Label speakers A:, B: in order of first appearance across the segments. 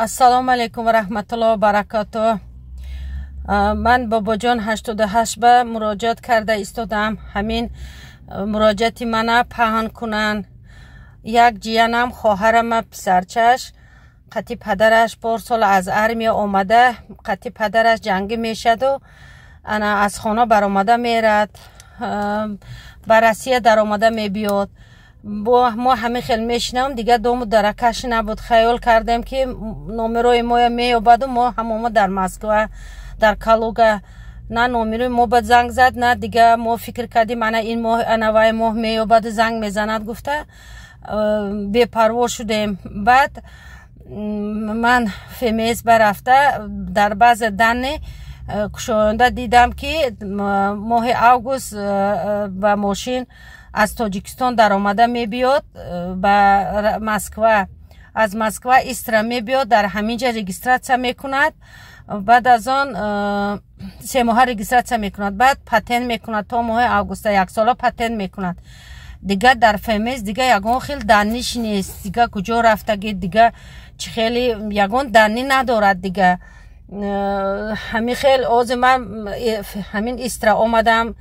A: Ассалому алайкум ва раҳматуллоҳи ва баракатуҳ. Ман бобоҷон 88 ба муроҷиат карда истодам. Ҳамин муроҷиати мана паҳн кунанд. Як ҷиянам хоҳарама писарчаш қати падараш порсол аз армия омада, қати падараш ҷангӣ мешаду ана аз хона баромада мерад, ба Россия даромада мебиёд. мо ҳамин хел мешинам дига дому даракаш набуд. Хаёл кардем ки номерои моя меёбаду мо ҳамома дар Москва дар Калуга на номерои мо ба занг зад на дига мо фикр кардим ана ин моҳ анаваи моҳ меёбаду занг мезанад гуфта бепарво шудем. Баъд ман фемес барафта дар баъзе данне кушоянда дидам ки моҳи август ба мошин از تاجیکستان در آمده می بیاد به مسکو، از مسکو استرا می بیاد در همینجا رجیستراسیون می کند. بعد از آن 3 ماه رجیستراسیون می کند، بعد پتن می کند تا ماه آگوست 1 سال پتن می کند. دیگه در فهمیز دیگه یگان خیلی دانش نیست، دیگه کجا رفتگی دیگه چه خیلی یگان دانی ندارد دیگه. همین خیلی از من همین استرا آمدم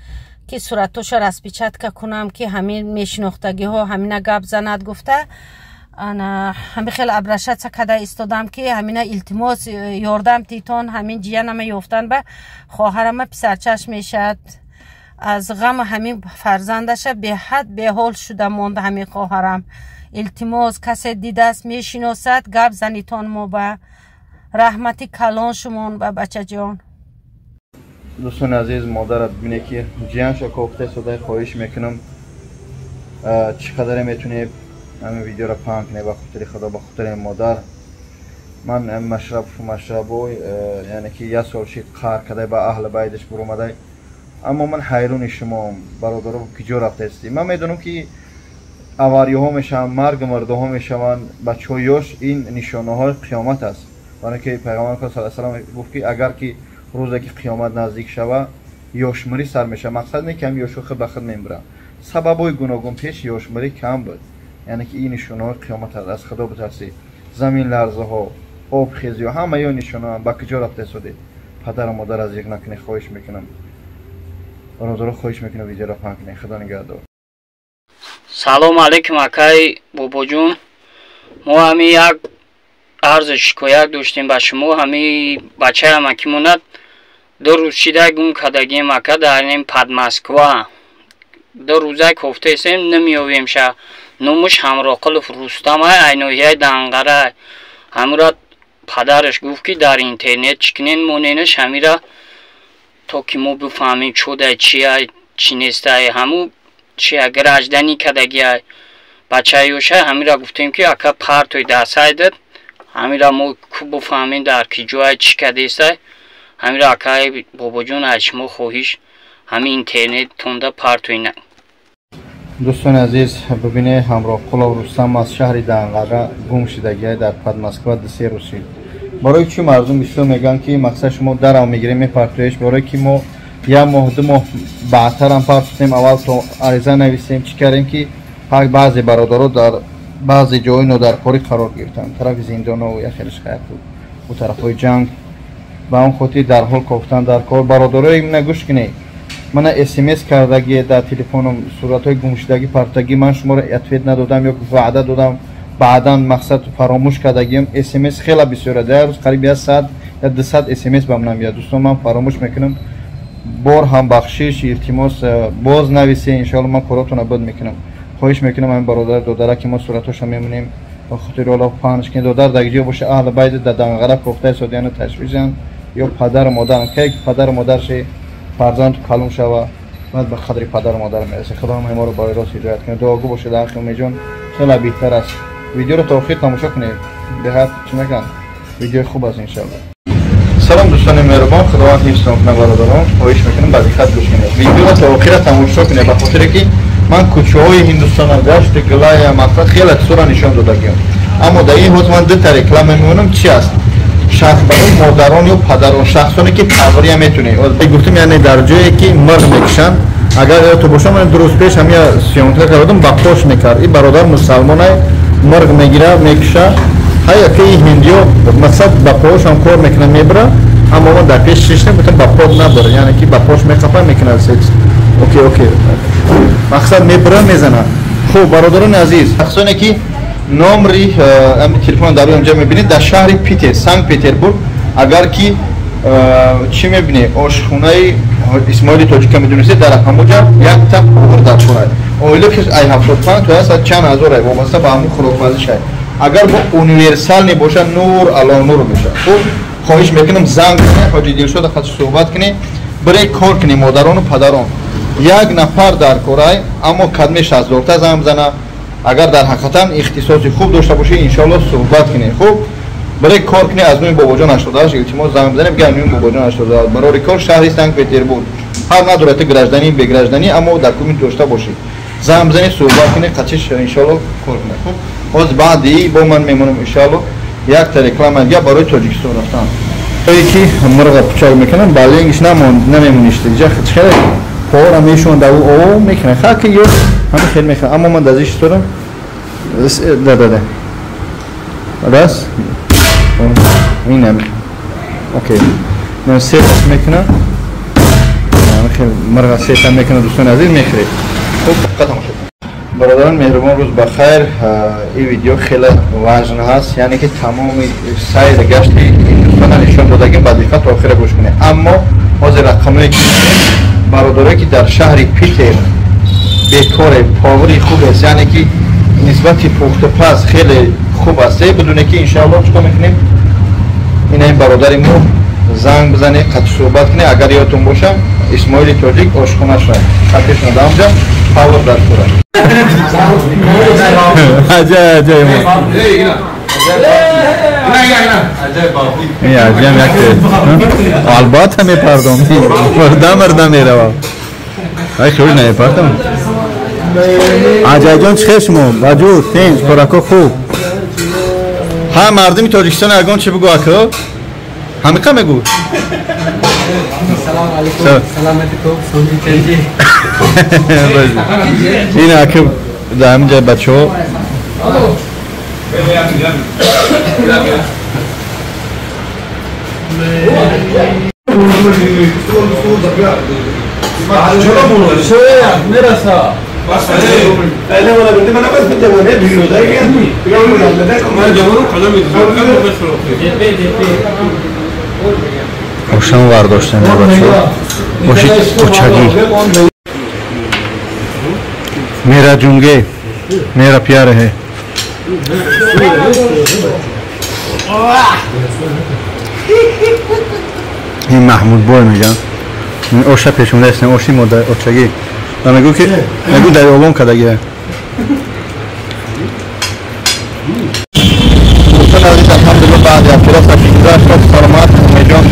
A: که صورتش رسپیچتکا کنم که همین میشناختگی ها همین گپ زند گفته انا همین خیلی ابرشت کده استادم که همین التماس یاردم تیتون همین جیانم یافتن به خواهرم پسرچش میشد. از غم همین فرزندش به حد به حال شده ماند. همین خواهرم التماس کسی دیده است میشناسد گپ زنیتون ما به رحمتی کلان شمون به بچه جان.
B: دوستان عزیز مادر ببینه که جیان شو کوفته صدای خواهش میکنم چقدر میتونه همین ویدیو را پهن کنه به خاطر خدا به خاطر مادر. من مشرب یعنی که 1 سال شد قهر کرده به اهل بیتش برآمده، اما من حیران شما برادرم کجا رفته استی. من میدونم که اواری ها میشن، مرگ مرده ها میشن، بچه یاش این نشانه های قیامت است. برای که پیغمبر صلی الله علیه و آله گفت که اگر که روزی که قیامت نزدیک شوه یاشمری سر میشه. مقصد نه که هم یاشو خود به خود میمیره، سببای گوناگون پیش یاشمری کم بود. یعنی که این نشانه های قیامت است. از خدا بترسید. زمین لرزه ها، آب خیزی ها، همه یا نشانه ها با کجا رفته شده. پدر و مادر از یک نکنه خواهش میکنم، برادر خواهش میکنم ویدیو را پهن کنه. خدا نگهدار.
C: سلام علیکم اکای بابا جون. ما همی یک عرض شکایت داشتیم به شما. همی بچه هم که موند 2 روز شده گم کردگی مکه در این پد مسکوا 2 روزه کفته سیم نمیویم شه نموش همراه قلف رستم های اینویه دنگره همراه پدرش گفت که در اینترنت چکنین مونینش همیره تا که ما بفهمیم چوده چیه چی نیسته همو چیه گرجدنی کردگی های بچه یوشه همیره گفتیم که اکا پرتوی دست هایدد همیره ما خوب بفهمیم در کی جای چی کدیسته. همیره اکای بابا جون از شما خواهش همین اینترنت تونده پرتوی نه.
B: دوستان عزیز ببینه همراه قلاب رستم از شهر دنقره گم شدگی در پد مسکو 2 روز شد. برای چی مردم بسیار میگن که مقصد شما درم میگیریم میپرتویش؟ برای که ما 1 ماه 2 ماه بعدتر هم پرتویم. اول تو عریضه نویسیم چی کردیم که بعضی برادرها در بعضی جای نادرکاری قرار گرفتن، طرف زندان و یا خیلیش خیلی بود و طرفای جنگ با اون خاطر در حال کافتن در کار. برادرای من گوش کنید، من SMS کردگی در تلفنم صورتای گمشدگی پرتگی من شما را اطلاع ندادم یا وعده دادم بعدا مقصد فراموش کردگیم. SMS خیلی بسیاره، در روز قریب 100 یا 200 SMS به من میاد. دوستان من فراموش میکنم، بار هم بخشش التماس باز نویسه ان شاء الله من کاراتون رو بد میکنم. خواهش میکنم این برادر دادره که ما صورتش میمونیم به خاطر الله پهنش کنید. دادر در جای باشه اهل بیت در دنگره کوفته سودیان تشویشن یا پدر و مادر که پدر و مادرش فرزند کلم شوه بعد به قدر پدر و مادر میرسه. خدا ما رو برای راست هدایت کنه. دعاگو باشه در اخی میجون خیلی بهتر است. ویدیو رو تا آخر تماشا کنید، به هر چی میگن ویدیو خوب است ان شاء الله. سلام دوستان مهربان، خداوند حفظ کنه برادران. خواهش میکنم بعد خط گوش کنید، ویدیو رو تا آخر تماشا کنید به خاطر که من کوچه های هندوستان را گشت گلای مقصد خیلی تصویر نشان دادم. اما در این حوزه من 2 تا رکلام میمونم چی است؟ شخص برای مادران یا پدران شخصانی که پروری میتونه گفتم یعنی در جایی که مرد میکشن. اگر تو باشم من درست پیش همیا سیانتر کردم با پاش میکرد. این برادر مسلمانه مرگ میگیره میکشه ҳая ки ҳиндиё мақсад ба поошам кор мекунад мебара, аммо ман дар пеш шишна гуфтам ба под набара, яъне ки ба пош меқапа мекунад. Окей. Мақсад мебара мезана. Хуб, бародарони азиз, шахсоне ки номери телефон дар онҷа мебинед дар шаҳри Питер, Санкт-Петербург, агар ки чӣ мебинед ошхонаи Исмоили Тоҷика медонистед дар ҳамонҷа як тап овр дар хӯрад. Оила ки ай 75 то аст чанд ҳазор ай вобаста ба ҳамон хӯроквазишай. Агар бо универсал небошад нур ало нур мешад. Хуб, хоҳиш мекунам занг кунед, ҳоҷи Дилшода хати суҳбат кунед, бире кор кунед модарону падарону. Як нафар дар корай, аммо кадме 60 та занг бизана. Агар дар ҳақиқатан ихтисоси хуб дошта бошед, иншоалло суҳбат кунед. Хуб, бире кор кунед аз нӯи Бобоҷон 88 илтимос занг бизанед, бигӯед нӯи Бобоҷон 88 барори кор шаҳри Санкт-Петербург. Ҳар надорад гражданӣ, бегражданӣ, аммо документ дошта бошед. Занг бизанед, суҳбат кунед, қатиш иншоалло кор кунед. Хуб, ҳоз баъди бо ман мемонам иншоалло як та реклама дига барои Тоҷикистон рафтан. Тои ки мурға пучак мекунам, баленгиш намемоништи. Ҷа хичхеле пора мешон да о мекунам. Хаки ё ҳама хел мекунам. Аммо ман дазиш исторам. Да. Раз. Инам. Окей. Мен сет мекунам. Хел мурға сетам мекунам, дӯстони азиз мехӯред. Хуб, қатам шуд. Бародарон меҳрубон, рӯз ба хайр. Ин видео хеле важн ҳаст, яъне ки тамоми сайр гашти Ҳиндустона нишон додагӣ ба диққат охира гӯш кунед. Аммо ҳозир рақамое ки бародарое ки дар шаҳри Питер бекоре, повари хуб аст, яъне ки нисбати пухтупаз хеле хуб аст. Бидуне ки иншоалло чиқор мекунем, ина ин бародари мо занг бизанед, қатъ суҳбат кунед. Агар ёдтон боша Исмоили Тоҷик ошхонаша қатиш надамҷа Павлов дар кора. Acayip. Albatta mi pardon. Merdam merava. Ay خوش نه پردم. Acayip چخشم وجود تنج پراکو خوب. ها مردمی تاجیکستان اگان چه بگو اکو؟ همه کم بگو. سلام علیکم. سلامتی سومی چنجی. این اکو دائم جای بچه ها روشن وارداشتن بچه ها باشید کوچگی मेरा जूंगे मेरा प्यार है این محمود بای میگن اوشا پیشونده است اوشی مادر اوچگی و میگو که میگو در آبان کدگیه دوستان عزیز الحمدلله بعد از کلاس 15 سلامت میجان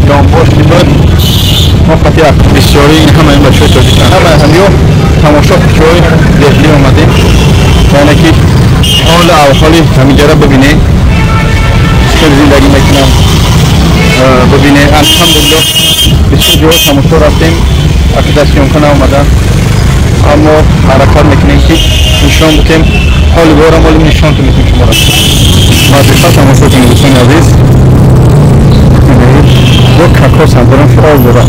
B: جانباش میبرد ما خطی بسیاری این همه این بچه های تاجیکستان همه همیو تماشا پیچهای دهلی آمدیم یعنی که حال احوالی همینجا را ببینه چطور زندگی میکنم ببینه الحمدلله بسیار جای تماشا رفتیم اکیداسیون کنه آمدن اما حرکت میکنیم که نشان بتیم حال بارم حالی نشان تو میتونیم شما را وظیفه تماشا کنیم دوستان عزیز با ککاس هم برم فعال برم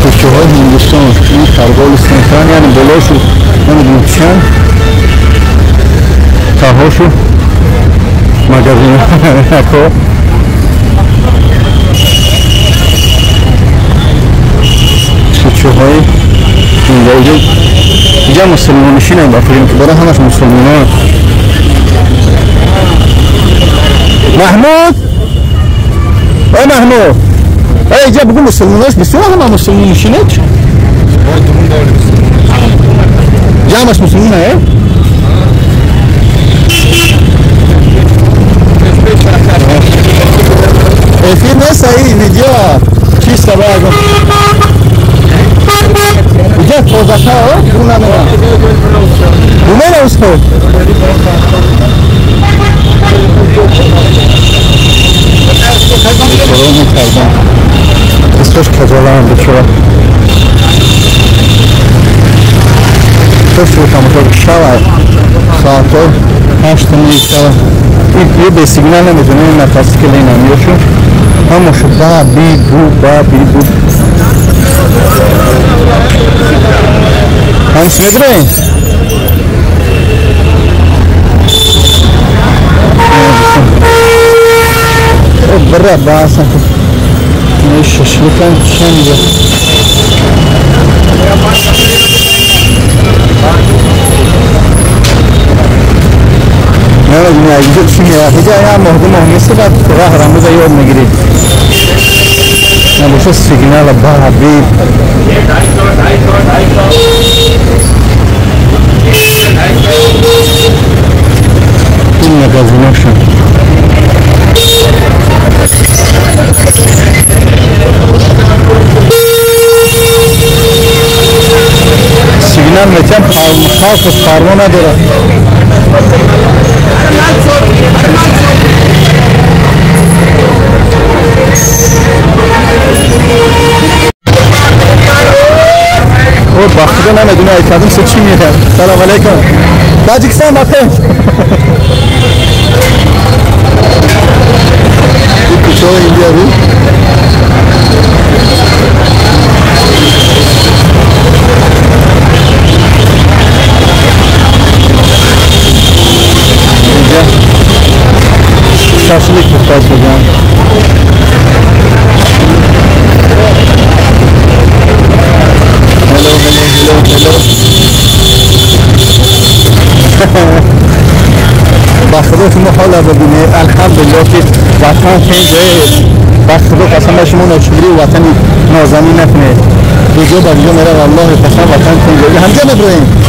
B: کوچه های هندوستان این خرگالستان یعنی بلاشو نمیدونم چند تاهاشو مگزین اکا کوچه های اینجا مسلمانشین هم بافرین که برای همش مسلمان محمود ای محمود اینجا بگو مسلماناش بسیار همه مسلمانشینه چه؟ جمعش مسلمانه افیر نیست ای ویدیو چیست با اگه اینجا توزکه ها اون نمیرم دومه نوز خود سلام کردم اسمش کجاله هم بچه شو تماشا شب ساعت 8 شب یه به سیگنال نمیتونه این نفسی که لینم یا چون همه شو با بی بو همش میدره برا باسا ششلكان شنجة أنا جميع جد شنيا هجا يا مهدم هنيسي بعد راه رمضة يوم نجري أنا بس السجنال بها بيب كلنا جازنوشن سیگنال میتیم خاص فرمان نداره او بخدا نمیدونه ایتادم سه چی میگه سلام علیکم تاجیکستان بخیر تو اینجا رو شاشلیک میخواد بگم بخدا شما حالا ببینید الحمدلله که وطن خیلی بخدا قسم شما نشکری وطن نازنی نکنه دیگه با دیگه میره والله قسم وطن خیلی همجا نبرین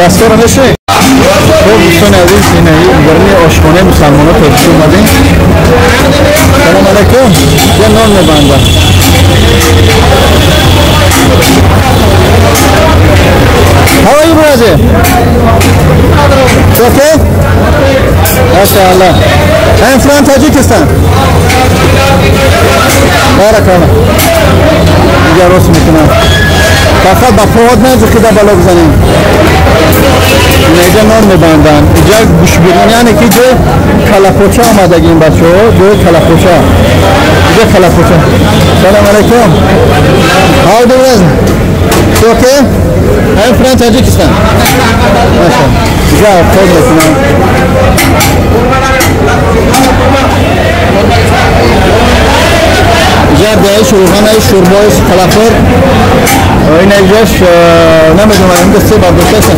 B: دستور نشه خب دوستان عزیز این گرمی آشخانه مسلمان ها ترکیه اومدیم سلام علیکم یه نان میبندم How are you brother? It's okay? MashaAllah. I'm from Tajikistan. Barakallah. اینجا راست میکنم فقط با پاهات نزد که بالا بزنیم اینجا نان میبندن اینجا گوش بیرون یعنی که جو کلاپوچه آمدگی این بچه ها جو کلاپوچه اینجا کلاپوچه سلام علیکم How do you do? It's okay? I'm from Tajikistan اینجا خود میکنم اینجا بیایش روغانه شوربای کلافر این اینجاش نمیدونم اینجا سه برداشته است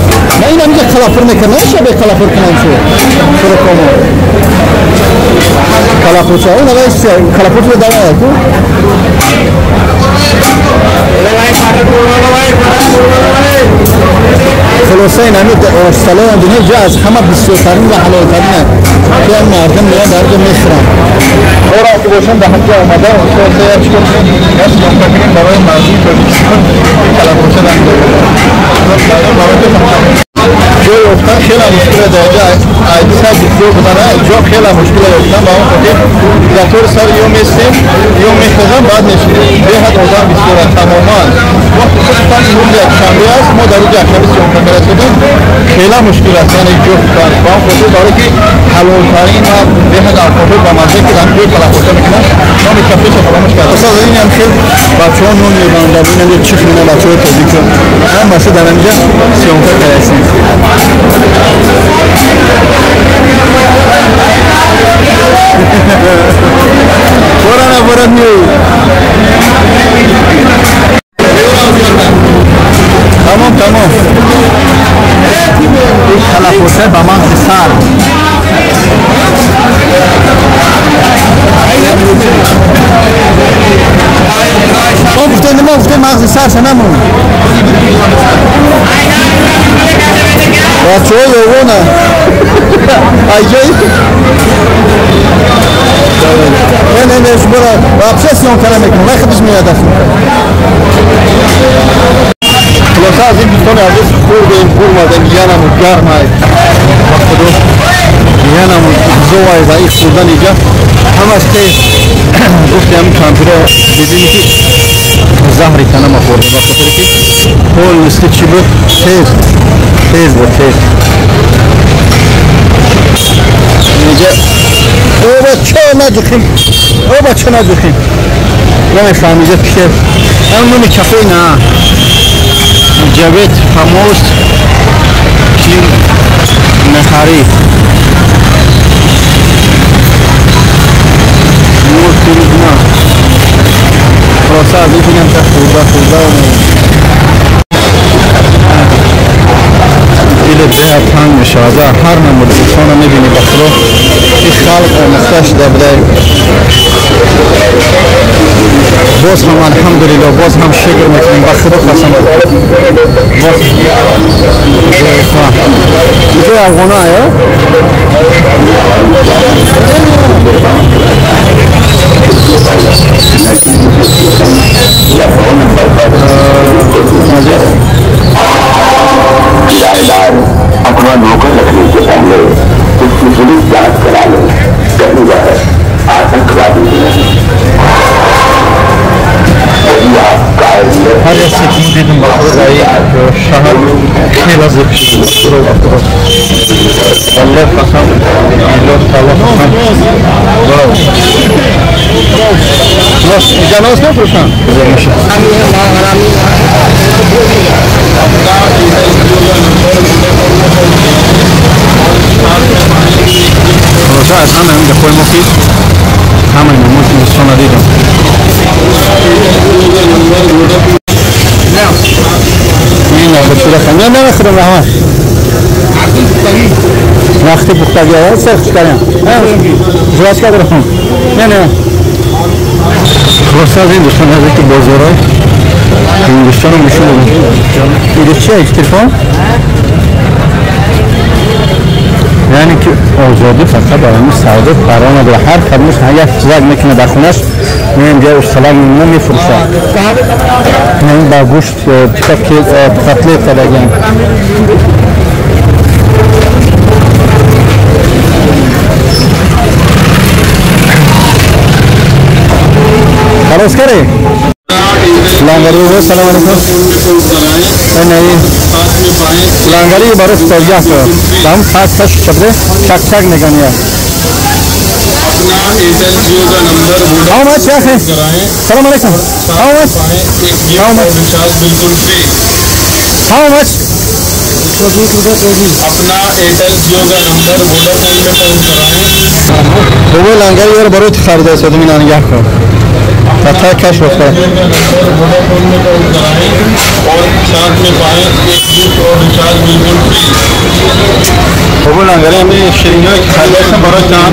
B: نه این اینجا کلافر میکنه نشه به کلافر کنم شروع کنم کلافر چه اون اگه کلافر رو داره تو خلاصه این همین سلام دنیا جا از همه بسیارترین و حلالترین که هم مردم میاد درد میخورن اور که باشن به همجا آمده و خلاصه یا چکن از منتقلین برای مرزی کردیستان کلافر شدن جای افتن خیلی مشکل داره ایدسا دیگه بزنه جا خیلی مشکل افتن با اون خاطر دکتر سر یوم میستیم یوم میخوزن بعد نشید به حد آدم بسیاره تماما وقتی خودتان روز یک شنبه است ما در روز یک شنبه سیون کنده رسیدیم خیلی مشکل است یعنی جو افتن با اون خاطر داره که حلالترین و به حد الکافر با مزه که دم توی کلافرشا میکنن ما میکفیش فراموش کرد اصلا این هم که بچه ها نون میبندن این هم چی خونه بچه های تازی کن هم بسه در اینجا سیون کنده رسید Borana boraniyo. Tamam tamam. İlk kalafose baman sar. او گفته نما گفته مغز سرش نمون بچه های یوونه عجیب نه شما را ابسسیون کاره میکنم من خودش میاد اصلا خلاصه از این دوستان عزیز خوردیم برمادیم یعنمون گرمه بخدو یعنمون زوای ضعیف خوردن اینجا همش تیز گفتیم کامپیوتر ببینید که زهری کنم خورده بخاطر که پول مثل چی بود تیز بود تیز اینجا او بچه ندوخیم نمیفهم اینجا پیشه اون نومی کافه نه جاوید فاموس چین نخاری نور تیرزنا خلاصه از این بگم که خورده دل ده تنگ میشه از هر نمود انسان میبینی بخلو این خلق مختش دبله باز هم الحمدلله باز هم شکر میکنیم بخلو قسم باز اینجا افغانه آیا
D: किराएदार अपना नौकर रखने के पहले उसकी पुलिस जांच करा ले कहीं वह आतंकवादी नहीं यदि आप
B: هر یک سکین دیدم بخورایی شهر خیلی از اکشید والله قسم الله تعالی قسم واو جناز نفروشن خلاصه از همه اینجا خوی مفید همه نموز دوستان دیدم این بچه خانه نمیخورم رحمت وقتی پختگی ها سرخش کریم جواز کرده رخون نه خلاصه از این دوستان از اینکه بازار های هندوستان رو میشون اینجا چیه ایک تلفون؟ یعنی که آزادی فقط برای سعودت قرار نداره هر کدومش یک چیزک میکنه در خونش اینجا اصطلاح نمیفروشه این با گوشت کتلت دادگیم خلاص کره لانگری سلام علیکم नहीं लांगरी बरस तौलिया तो हम खास खास शब्द चक चक निकलिया
E: अपना एयरटेल जियो का नंबर
B: हाउ मच है सलाम अलैकुम हाउ मच
E: रिचार्ज बिल्कुल फ्री
B: हाउ मच
E: अपना एयरटेल जियो का नंबर वोडाफोन में फोन कराएं
B: वो लांगरी और बरोत खरीदा से तुम ना क्या करो तथा कैश होता है
E: वोडाफोन में कॉल कराएं और साथ में पाएं एक गिफ्ट और रिचार्ज बिल्कुल फ्री
B: वो लांगरी में शरीरों की खरीदा से बरोत जान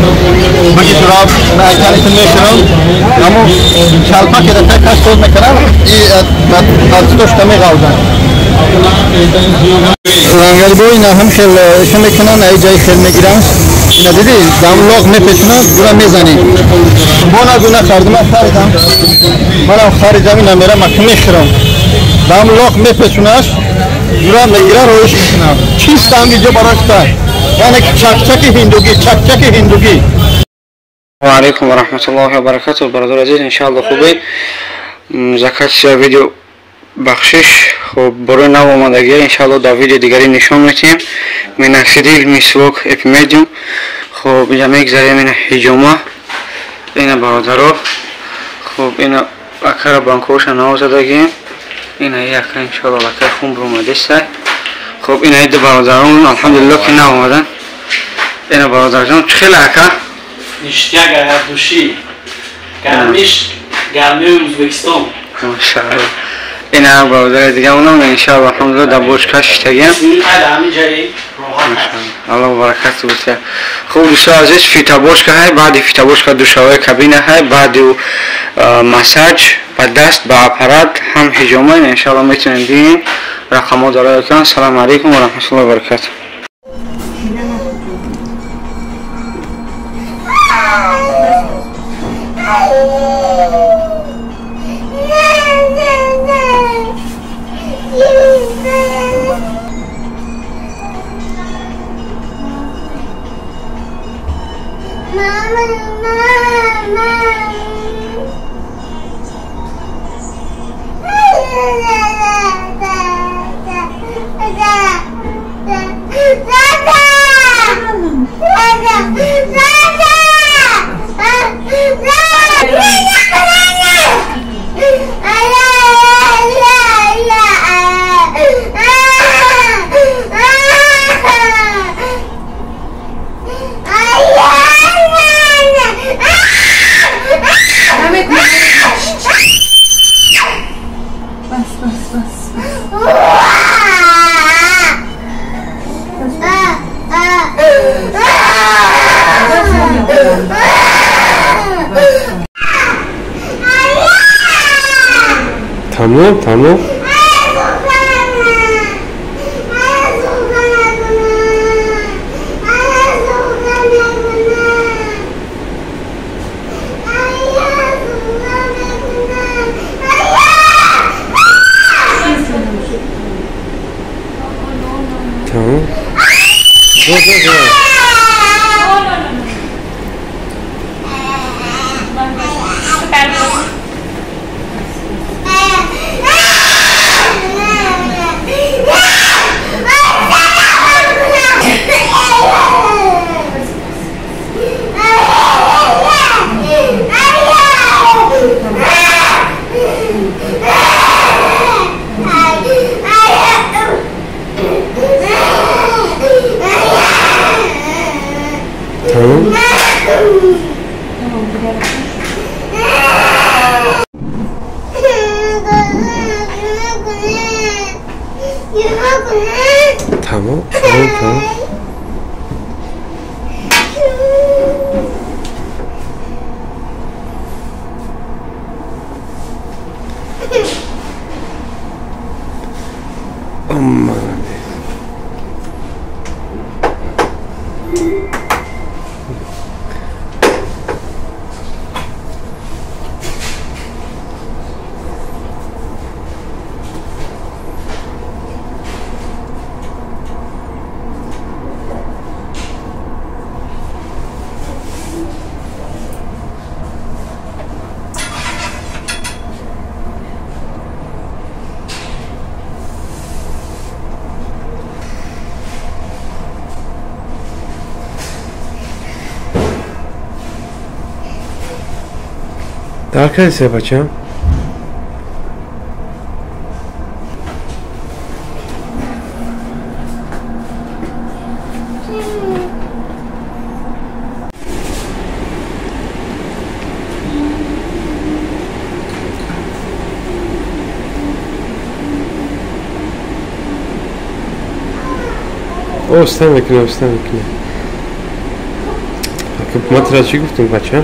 B: बाकी जवाब ना अचानक से नहीं करो हमो शालपा के तथा कैश होता में करा ये आज तो स्टमे गाउदा लांगरी बोई ना हम खेल इसमें कितना नहीं जाए खेल में गिरा ना दीदी दाम लोग में पिछना पूरा मेज़ानी बोना गुना खरीदना खरीदाम मरा खरीदामी ना मेरा मखनी खराम दाम लोग में पिछनाश पूरा मेरा रोइश कितना चीज़ तांगी जो बरसता है यानी चक हिंदुगी
C: वालेकुम वरहमतुल्लाहि वबरकातुहू बरदर अजीज इंशाअल्लाह खूबे ज़कात वीडियो बख्शिश خب برای نو آمدگی انشالله در ویدیو دیگری نشان میتیم میناکسیدیل میسلوک اپیمیدیوم خب اینجا میگذاریم این هجومه این برادرها خب این اکر بانکوش نو زدگیم این اکر انشالله اکر خون برومده است خب این اید برادران الحمدلله که نو آمدن این برادران خیلی اکر
F: نشتیا گردوشی گرمیش گرمی ازبکستان
C: ماشاءالله
F: اینا باوزر دیگه اونم انشالله الحمدلله در باشگاهش تگیم الله برکت بده. خوب دوستان عزیز فیتا باشگاه های بعد فیتا باشگاه دوشاوی کابینه های بعد مساج با دست با اپارات هم حجامه انشالله میتونیم ببینیم. رقم داره کن. سلام علیکم و رحمت الله و برکاته.
G: Tamam, tamam. Tamam. Dur. Tamam. Aman. Daha kaç yapacağım? Встань. Матрасчик گفتیم بچه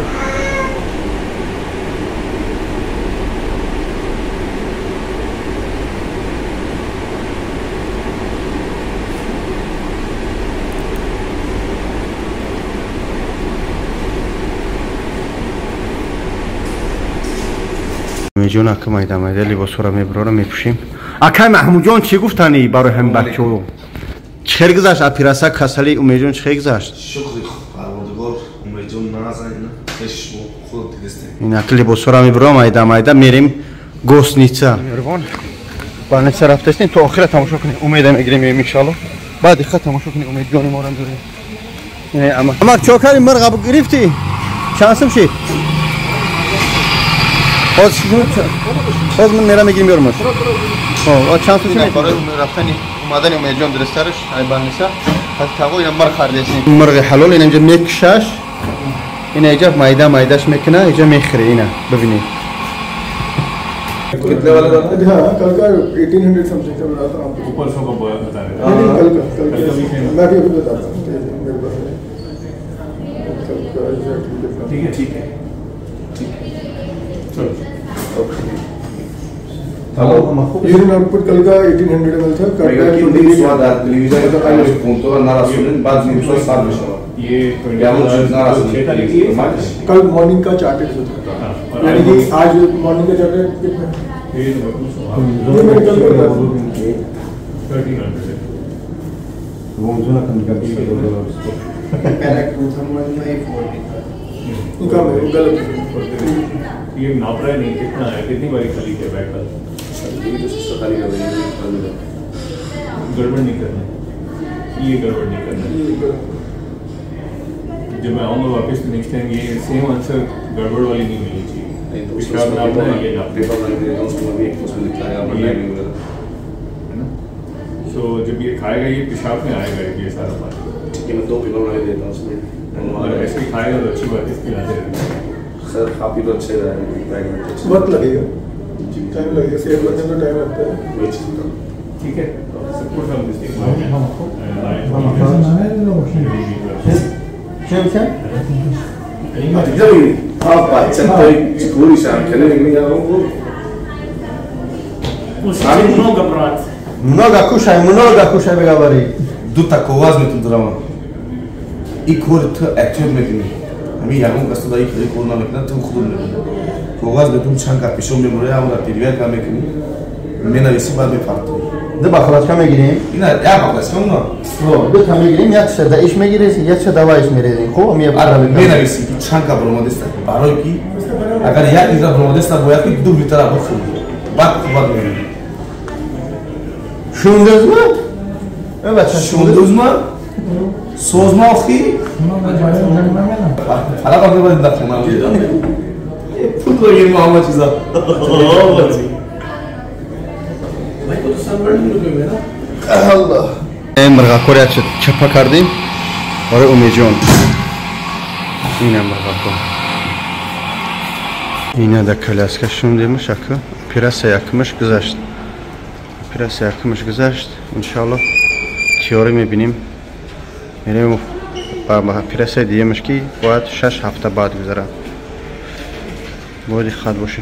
B: جون اکا مایده لباسو را میبرارم میپوشیم. اکای محمود جان چی گفتنی برای هم بچه‌ها؟ چخیر گذاشت اپیراسا کسلی امید جان چخیر گذاشت؟
H: شکری پروردگار امید جان نازنین خش خود دیگسته.
B: این اکل لباسو را میبرم مایده میریم گوسنیچا. میروان. بالنیچا رفتیم تو آخر تماشا کنیم. امیدم میگیریم ان شاء الله. بعد خط تماشا کنیم امید جان ما را داریم. یعنی اما چوکاری مرغ گرفتی؟ شانسم شد. باز من میرم میگیم بیارمش. چند تا برای رفتنی اومدن امید جان درسترش ای بالنیسا. حتی تاگو اینا مرغ خریدیم. مرغ حلال اینجا میکشش. این اینجا مایدهش میکنه اینجا میخره اینا ببینید.
H: कितने वाला था?
E: हाँ कल का 1800 समथिंग का बता रहा हूँ आपको।
I: ऊपर सौ का बता रहे थे।
E: नहीं कल का मैं भी अभी बताता हूँ मेरे पास
I: ठीक है चलो
E: ये आउटपुट कल का 1800 ml था कल का
H: टेलीविजन का टाइम punto nada sunen बाद में 107 में
I: ये
E: कल मॉर्निंग का चार्टेड था यानी कि आज मॉर्निंग का चार्टेड कितना ये मेरे कल का
I: 1300
B: वो जो ना कम कर दिया
E: कम है गलत
I: ये नाप रहा है नहीं कितना है कितनी बारी खाली किया बैग कल गड़बड़ नहीं करना ये गड़बड़ नहीं करना जब मैं आऊँगा वापस तो नेक्स्ट टाइम ये सेम आंसर गड़बड़ वाली नहीं मिलनी चाहिए पेशाब नापना है ये नापना है ना सो जब ये खाएगा ये पेशाब में आएगा ये सारा पानी
H: ठीक है मैं 2 पेपर बना देता हूँ उसमें
I: और ऐसे ही खाएगा तो अच्छी बात है इसके लाते रहना
H: सर काफी तो अच्छे रहा है
E: वक्त लगेगा टाइम लगेगा सेव करने में टाइम लगता है
H: वही चीज का
I: ठीक है सब कुछ हम डिस्ट्रिक्ट
H: हाँ बच्चा तो स्कूल शाम खेलने नहीं जा रहा हूँ
B: Mnoga kuszaj wygadali.
H: Duta kołaz mi tu drama. I kurde aktor mekini. Ami yagum kasta da ikhle korna mekna tu khud me. Kołaz mi tu chanka pishom me mure amra tirve ka mekini. Mena isi bad me farto.
B: De bakhalat kam megireyim?
H: Ina ya baklas kamna.
B: Ho, de tam megireyim yak shada ish megireysin yak shada dava ish merezin. Ho, mi
H: Ara mena isi chanka bromodesta. Baroy ki agar yak ira bromodesta boya ki du bitara bakhu. Bak bak me.
B: Şunduz mu? Evet,
H: Şunduz mu? Soz mu axi? Hala bakma ben de xona. Pul koyayım Muhammed çiza.
B: Allah. Mırğa Kore çapa kardim. Oraya umejon. Yine mırğa ko. Yine de kalaska şun demiş akı. Pirasa yakmış güzaşt. Pirasa yakmış güzaşt. İnşallah teori میبینیم. میریم با pirasa دیمش کی باید 6 هفته بعد گذره. باید خد باشه.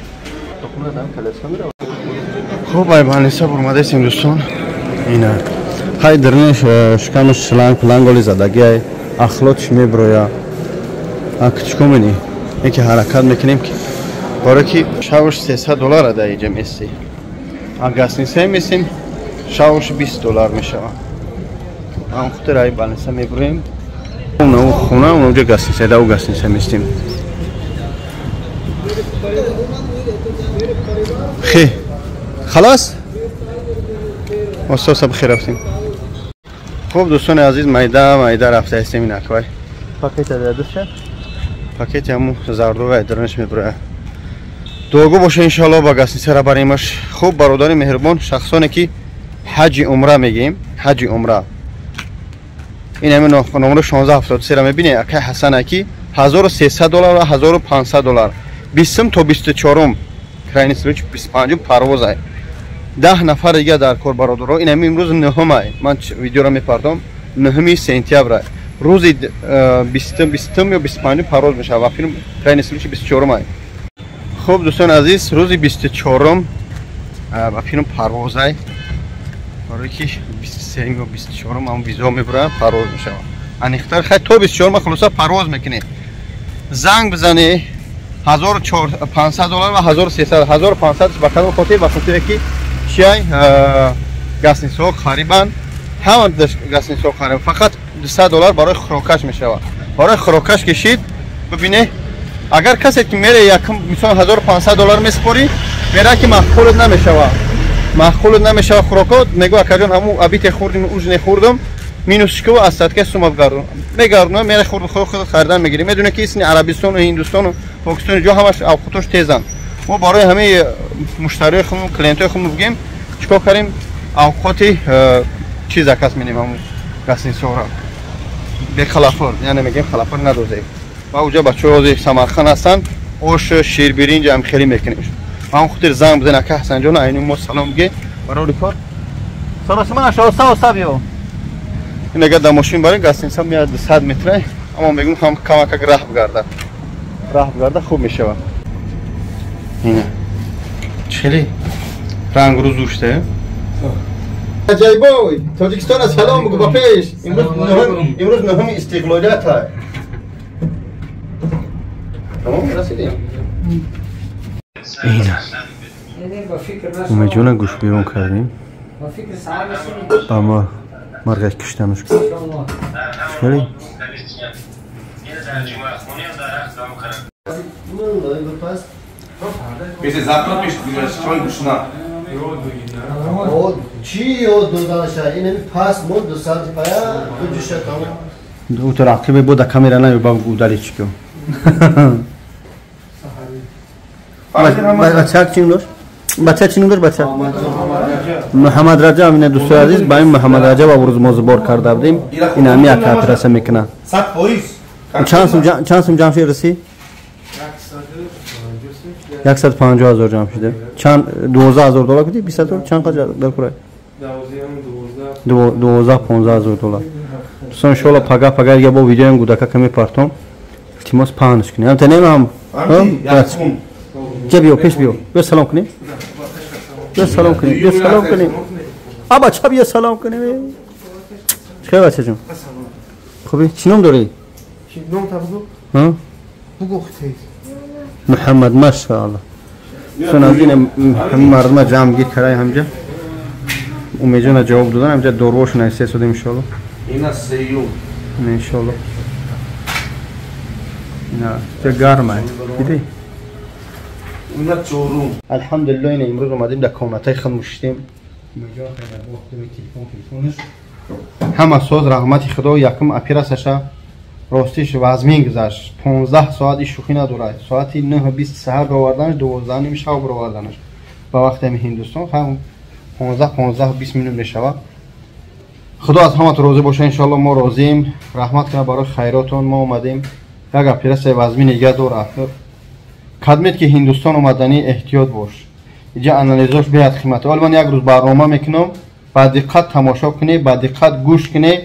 B: خوب ایبانی سب اومده سیم دوستان. اینا. های درنش شکمش شلنگ پلنگولی زدگی های اخلاقش میبرویا. کچکومنی. یکی حرکت میکنیم که برای که شاوش $300 ادای جمعیستی. اگه نیستی میسیم شاوش $20 میشه. آن خود رای بالنسا میبرویم. اونو خونه اونجا گسنیسه داو گسنیسه میستیم. خی خلاص واسه سب خیر رفتیم. خوب دوستان عزیز مایده رفته هستیم این اکوای پاکت دادشه پاکت همون زردو و درنش میبره دوگو باشه انشالله با گسنی سر بریمش. خوب برادر مهربان شخصانی که حج عمره میگیم حج عمره این همین نمره 1673 را میبینه اکی حسن اکی $1300 و $1500 20 تا 24 کرایه سروچ 25 پرواز است. 10 نفر دیگه در کار برادرها این همین امروز نهم است. من ویدیو را میپردم نهم سپتامبر روز 20 یا 25 پرواز میشه و فیلم کرایه سروچ 24 است. خوب دوستان عزیز روز 24 و فیلم پرواز است. برای که 23 و 24 هم ویزا میبره پرواز میشه. انیختر خیلی تو 24 ما خلاصا پرواز میکنه. زنگ بزنه $1500 و $1300 1500 به خاطر خاطر که چای گاسنیسو خریبن همون گاسنیسو خریبن فقط $200 برای خوراکش میشه. برای خوراکش کشید ببینه اگر کسی که میره یکم مثلا $1500 میسپاری میره که معقول نمیشه خوراکات میگه اکجان همون ابیت خوردیم اوج نخوردم مینوس کو استاد که سومت گردم میگردم میره خود خریدن میگیریم. میدونه که این عربستان و هندوستان و پاکستان جو همش اوقاتش تیزن. ما برای همه مشتری خودمون کلینت خودمون بگیم چیکار کنیم اوقاتی چیز عکس می‌نیم همون گاسین سورا به خلافور یعنی میگیم خلافور ندوزه و اونجا بچه‌ها از سمرخان هستن اوش شیر برنج هم خیلی میکنیم. من خودت زنگ بزن که حسن جان اینو ما سلام بگی برای کار سلام من شاستا بیو این اگه در ماشین برای گاستین سم میاد 100 متره اما میگم هم کمک راه بگرده خوب میشه اینه چلی رنگ رو زوشته عجیبوی تاجیکستان سلام بگو با پیش امروز نهم استقلالیت های تمام رسیدیم اینه امیجونه گوش بیرون کردیم با ما مرگش کشتمش کنیم چلی؟
H: Если завтра пишет, что гушна.
J: چی یاد دادنشه این پاس مون 2 ساعت پایا دوجشه تمام
B: دو تا رقیب بود کامera نه با گودالی چیکو بچه چی نور بچه محمد رجا امین دوست عزیز با این محمد رجا با روز موزبار کرده بودیم این همی اکات رسم میکنه 100% چند سوم جمع رسی 150,000 جمع شده چند 12,000 دلار کدی 20,000 چند قدر دل کرای 12-15,000 دوستان شولا پگا یا با ویدیو گودا که کمی پارتون تیماس پانش کنیم تا نمیم جا بیو پیش بیو سلام کنیم آبا چه بیا سلام کنیم چه بچه جون خوبی چی نام داری؟
J: نام تا بگو
B: محمد ماشاءالله سن از این مردم جمع گیر کرای همجا امیدوارم جواب دادن همجا دروش نایسته شده ان شاء الله
H: اینا سیوم
B: ان شاء الله نه چه گرمه دیدی
H: اونا چورون
B: الحمدلله این امروز اومدیم در کامنتای خود مشتیم مجا خیلی وقت تلفنش همه سوز رحمت خدا یکم اپیراسش راستیش وزمین گذشت 15 ساعت شوخی نداره ساعتی 9:20 سحر بردنش 12 شب بردنش با وقت هندوستان هم 15-20 منوت میشود خدا از همه راضی باشه ان شاء الله ما راضیم رحمت کنه برای خیراتون ما اومدیم یک اپیراس وزمین نگه داره خدمت که هندوستان اومدنی احتیاط باش اینجا انالیزش بیاد قیمت ولی من یک روز برنامه میکنم با دقت تماشا کنی با دقت گوش کنی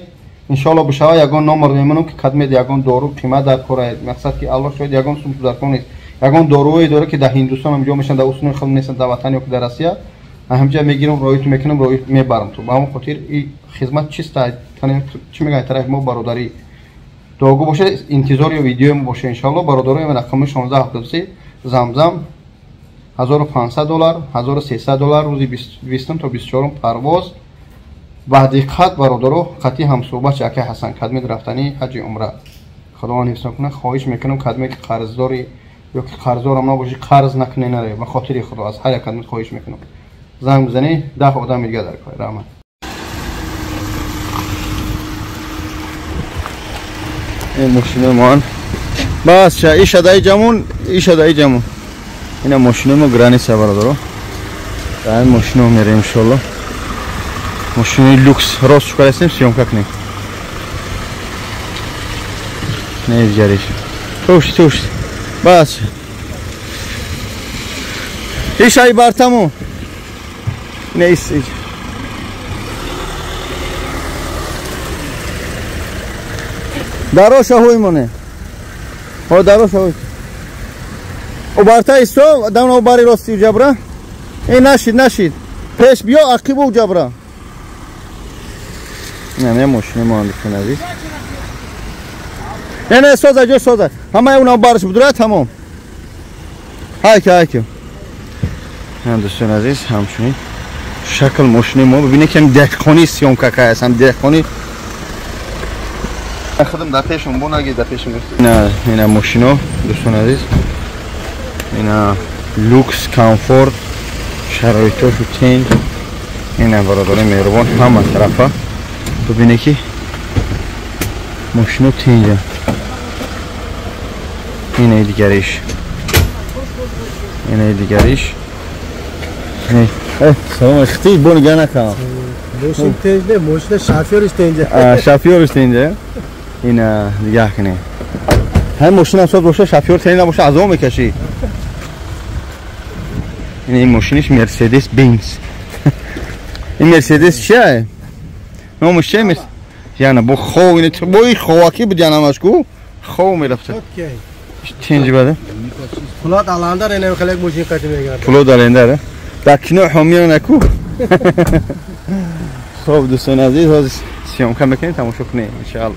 B: ان شاء الله بشه یگان نمبر میمونم که خدمت یگان دارو قیمت در کار مقصد که الله شاید یگان سوم در کار نیست یگان داروی داره که در هندوستان هم جا میشن در اصول خود نیستن در وطن یا که در آسیا همجا میگیرم رویت میکنم رویت میبرم تو با همون خاطر این خدمت چیست چی میگن طرف ما برادری دوگو باشه انتظار یا ویدیو ما باشه ان شاء الله برادری من رقم 1673 زمزم $1,500 $1,300 روزی 20 تا 24 پرواز با دقت برادرو خطی هم صحبت چاکه حسن خدمت رفتنی حج عمره خداوند حفظ کنه خواهش میکنم خدمت که قرضداری یا که قرضدار هم نباشی قرض نکنه نره به خاطر خدا از هر خدمت خواهش میکنم زنگ بزنی 10 آدم دیگه در کار رحمت این ماشین مان بس ایش ادای جمون اینا ماشین ما گرانی سه برادرو این ماشین میره ان شاء الله ماشین لوکس راست چیکار هستیم سیامکا کنیم نه جاریش توش بس ایش ای بارتامو نیست داروش هوی مونه او داروش هوی او بارتا ایستو دم او باری راستی جبرا این نشید پیش بیا عقیب او جبرا نه ماشین ما اندیشون عزیز نه سوزه همه اونا بارش بدره تمام های که هم دوستان عزیز همچنین شکل ماشین ما ببینید که دهخانی سیامکا که هستم دهخانی خودم در پیشم بو نگید در پیشم نه اینا ماشینا دوستان عزیز اینا لوکس کامفورت شرایطش چنج اینا برادر مهربان همه طرفا ببینید که ماشینا چنج اینه دیگریش سلام اختی بون گه نکنم
J: ماشین تنج نه ماشین
B: شافیورش تنجه اینا دیگه کنه هم ماشین هم ساز باشه شافیور تنج نباشه از اون میکشی این ماشینش مرسدس بنز. این مرسدس چیه؟ نامش چیه مرسدس؟ یعنی با خو این تو بای خواکی بود یعنی مشکو خو میرفته. چنجی بده؟
J: فولاد آلنده رو نمی خلیق ماشین کتی میگرد.
B: فولاد آلنده رو؟ دکنو حامیان نکو. خوب دوستان عزیز باز سیام کم بکنید تماشا کنید ان شاء الله.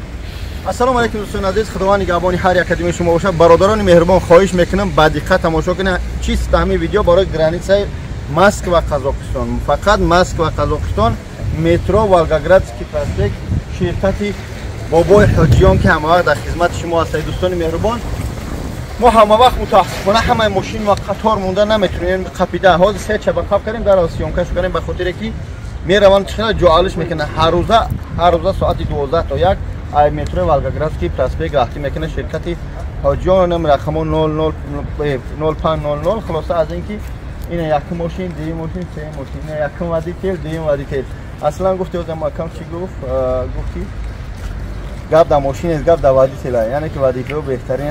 B: السلام علیکم دوستان عزیز، خداوند نگهبانی هر یک کدوم شما باشه. برادران مهربان خواهش میکنم با دقت تماشا کنید. چیست همین ویدیو برای گرانیتسای ماسک و قزاقستان، فقط ماسک و قزاقستان مترو والگاگرادسکی پروسپکت شرکتی بابای حاجیان که همه وقت در خدمت شما هستید دوستان مهربان. ما همه وقت متاسفانه همه ماشین و قطار مونده نمیتونیم قپیده ها سه چبقاب کردیم در آسیون کش کنیم به خاطر که میروان چقدر جوالش میکنه هر روزه ساعت 12 تا 1 ای مترو والگاگرادسکی پروسپکت راه میکنه شرکتی حاجیان رقم 0500 خلاصه از اینکه این یک ماشین دی ماشین سه ماشین یک وادی تیل دی وادی تیل اصلا گفته بودم کم چی گفتی گاب در ماشین از گاب در وادی تیل یعنی که وادی تیل بهترین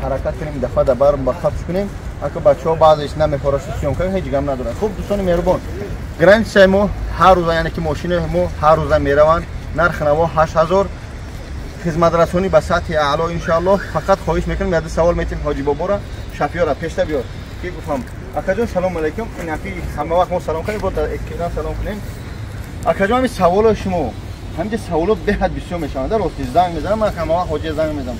B: حرکت کنیم دفعه در برم بخط کنیم اگه بچه‌ها بعضیش نمیخوره سیستم کنه هیچ گم نداره. خوب دوستان مهربان گرند سیمو هر روز یعنی که ماشین مو هر روز میروان نرخ نوا 8000 خدمت رسانی به سطح اعلا ان شاء الله. فقط خواهش میکنم یاد سوال میتیم حاجی بابا را شفیع را پیش بیار کی گفتم اکاجون سلام علیکم این اپی همه وقت ما سلام کنیم بود اکیدان سلام کنیم اکاجون همین سوال شما همین سوالو به حد بسیار میشن در راست زنگ میزنم من همه وقت حاجی زنگ میزنم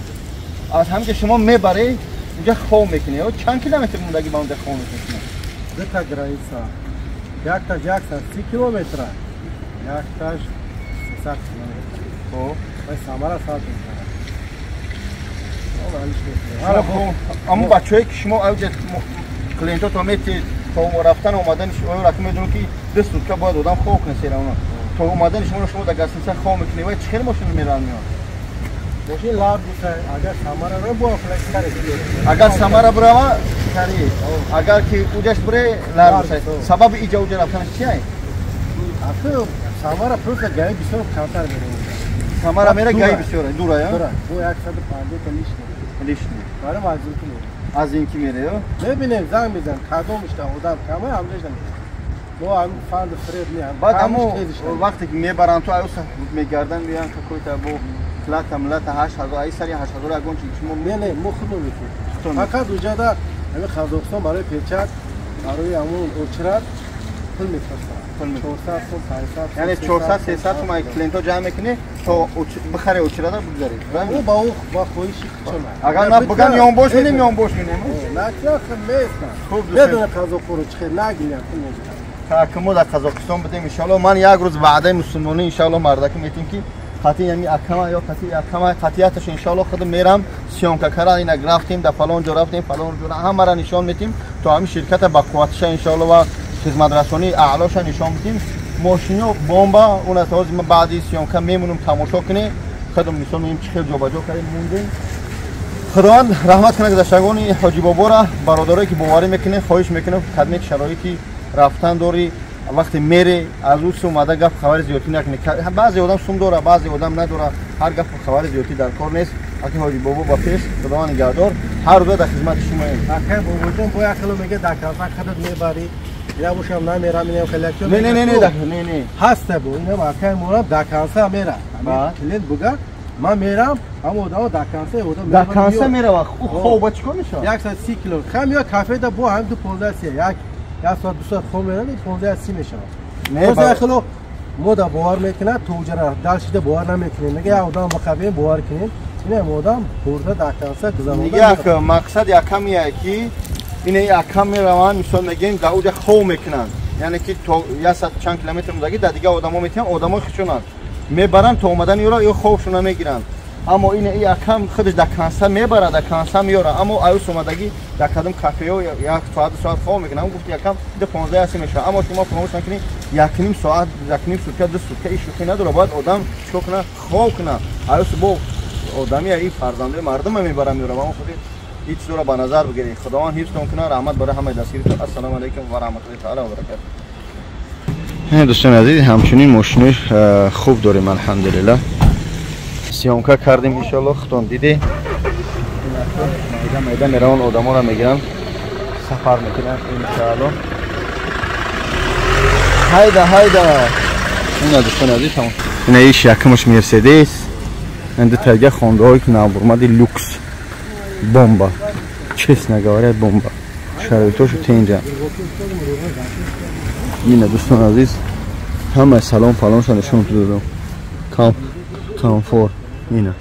B: از همین که شما میبری اینجا خو میکنی و چند کیلومتر موندگی با اون در خو میکنی
J: دو تا گرایسا یک تا 30 کیلومتر یک تا 300 کیلومتر خب سامارا ساعت اما
B: بچه‌ای که شما اوج کلینتا تو میتی تو رفتن اومدن شما رقم میدونی که 2 سوتکا باید آدم خوب کنه سر اونا تو اومدن شما در گاسنسا خوب میکنی و چه ماشین میرن میاد
J: ماشین لاب بود اگر سامارا رو با فلکس کرد
B: اگر سامارا برا کاری اگر که اوجش بره لاب سبب ایجاد رفتن چیه
J: آخه سامارا پروسه گای بسیار کمتر میره
B: سامارا میره گای بسیار دوره
J: دوره 150 تا لیش برای مازون کنه
B: از این کی میره
J: ببینیم زنگ میزن کادو میشته آدم کمه همش ما هم فاند فرید میام
B: بعد اما وقتی که میبرن تو ایوس میگردن میان که کوی تا بو فلات ملت 8000 ای سری 8000 اگون چی شما
J: نه مخدو میکنه فقط وجدا همین قزاقستان برای پیچات برای همون اوچرات پول میفرستن 400 500
B: یعنی 400 300 تومن کلینتو جمع میکنه تو بخره اوچرات بگذاری
J: او با خویش چون
B: اگر نه بگن یون باش میدیم یون باش میدیم
J: نه چه خمیسن خوب بدون قزاقستان چه نگیرم
B: تاکمو در قزاقستان بدیم ان شاء الله. من یک روز بعد مسلمانی ان شاء الله مردک میتیم که خاطی یعنی اکما یا اکما خاطیاتش ان شاء الله خود میرم سیون کارا اینا گرفتیم در فلان جا رفتیم فلان جا همه را نشان میتیم تو همین شرکت با قوتش ان شاء الله و خدمت رسانی اعلاش نشان میتیم ماشینو بمبا اون اساس ما بعدی سیون کم میمونم تماشا کنه خودم نشون میدیم چه جابجا کردیم موندیم. خداوند رحمت کنه گذشتگان حاجی بابا را برادرایی که باوری میکنه خواهش میکنم خدمت شرایطی رفتن داری وقتی میره از اون اومده گپ خبر زیادی نکنه بعضی آدم سوم داره بعضی آدم نداره هر گپ خبر زیادی در کار نیست اگه حاجی بابا با پیش خداوند نگهدار هر روز در خدمت شما ایم
J: اگه بابا جون باید خلو میگه دکتر خودت میبری یا باشم نمیرم اینم کلکتور
B: نه
J: هست بو اینم اگه مورا دکانسا میره کلید بگا من میرم اما داو
B: دکانسا میره و خوب چیکار میشه
J: 130 کیلو خم یا کافه دا بو هم تو 15 سی یک یا ساعت 2 ساعت خوب میره 15 سی میشه نه داخلو مودا باور میکنه تو جرا دالشیده باور نمیکنه میگه آدم با کافه باور کنین اینه مودام پوردا دکانسا گزارنده
B: میگه که مقصد یکمیه که اینه یکم میروان مثلا میگیم داوج خوب میکنن یعنی که تو یا صد چند کیلومتر مودگی دیگه آدما میتونن آدما خشونن میبرن تو اومدن یورا خوبشون میگیرن اما این یکم خودش در کانسا میبره در کانسا میاره اما ایوس اومدگی در کدوم کافه و یک ساعت خوب میکنه گفت یکم ده 15 اسی میشه اما شما فراموش نکنید یک نیم ساعت دو ساعت ایش شوخی نداره باید آدم چیکار کنه خوب کنه ایوس با آدمی این فرزنده مردم میبره میاره اما خودی هیچ طور به نظر بگیرید خداوند حفظتون کنه رحمت برای همه دستگیرتون. السلام علیکم و رحمت الله تعالی و برکاته. دوستان عزیز همچنین ماشین خوب داریم الحمدلله سیامکا کردیم ان شاء الله خودتون دیدی میدان میروان آدما را میگیرن سفر میکنن ان شاء الله hayda. Ина дӯстон азиз тамом. Ина иш якумаш Мерседес. Энди тага хондаҳои навбурмади люкс. Бомба. Честно говоря, бомба. Шароитошу тенҷа. Ина дӯстон азиз, ҳамаи салон фалонша нишон додам. Комфорт. Ина.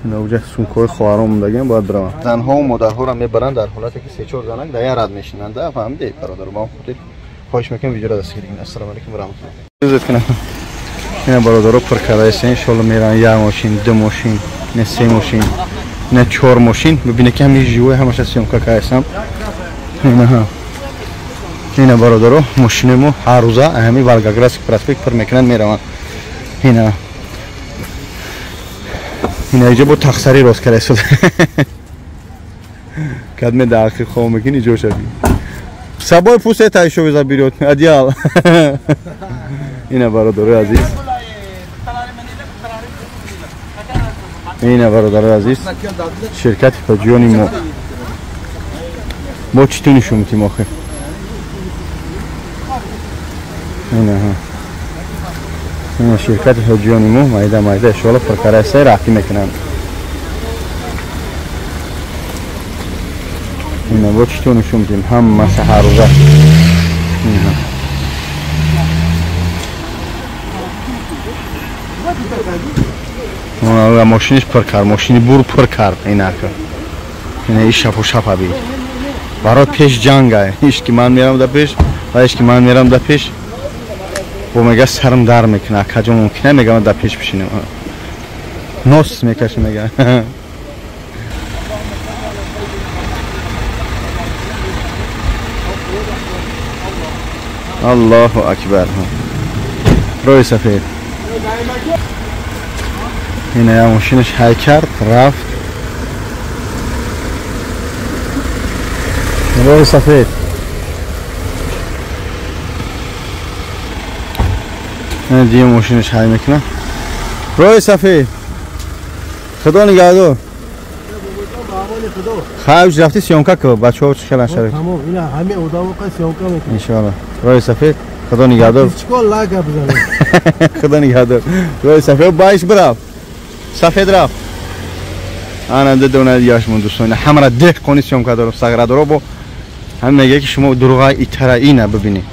B: Ина уҷа сумкаҳои хоҳарон мондагиам бояд биравам. Занҳо модарҳоро мебаранд дар ҳолате ки 3-4 занак дар як рад мешинанд. Фаҳмидед бародар, ман худет хоҳиш мекунам видеоро дастгирӣ кунед. Ассалому алайкум ва раҳматуллоҳ. Ина бародаро паркадаистан иншоалло меран як машин, 2 машин, не 3 машин, не 4 машин. Бибинед ки ҳамин живои ҳамаша съёмка кардам. Ина бародаро машинаи мо ҳар рӯза ҳамин Волгоградский проспект пар мекунанд мераванд. Ина инҷа бо тақсари рост карда шуд. Кадме дақиқ хом мекини ҷо шави. Сабой пусе тайшови забирёт. Адиал. Ина бародарои азиз. Ина бародарои азиз. Ширкати ҳоҷиёни мо. Бо чӣ ту нишон медем охир? Ина ширкати ҳоҷиёни мо майда иншоалло паркараисаи рафтӣ мекунанд. Ина бо чӣ ту нишон медем ҳамаша ҳар рӯза. Машиниш пур кард, машини бур пур кард инака. Ина иш шапу шап аби. Барот пеш ҷанга. Иш ки ман мерам да пеш, ва иш ки ман мерам да пеш. Бо мега сарм дар мекуна, каҷо мумкина мегам да пеш бишинем. Нос мекаши мега. Аллоҳу акбар. Рои сафед. Ина я машинаш ҳай кард, рафт. Рои сафед. Ина дие машинаш ҳай мекуна. Рои сафед. Худо нигаҳдор. Хайш рафти съёмка ко бачаҳо чӣ хелан шавед.
J: Тамом, ина ҳаме одамоқа съёмка мекунад.
B: Иншоалло. Рои сафед. Худо нигаҳдор.
J: Чикор лага бизанед.
B: Худо нигаҳдор. Рои сафед байш бирав. Сафед рафт. Ана дедона яшмон дӯстон. Ҳамара деҳқони съёмка дорам. Саградоро бо ҳам мегӯяд ки шумо дурӯғаи итара ина бибинед.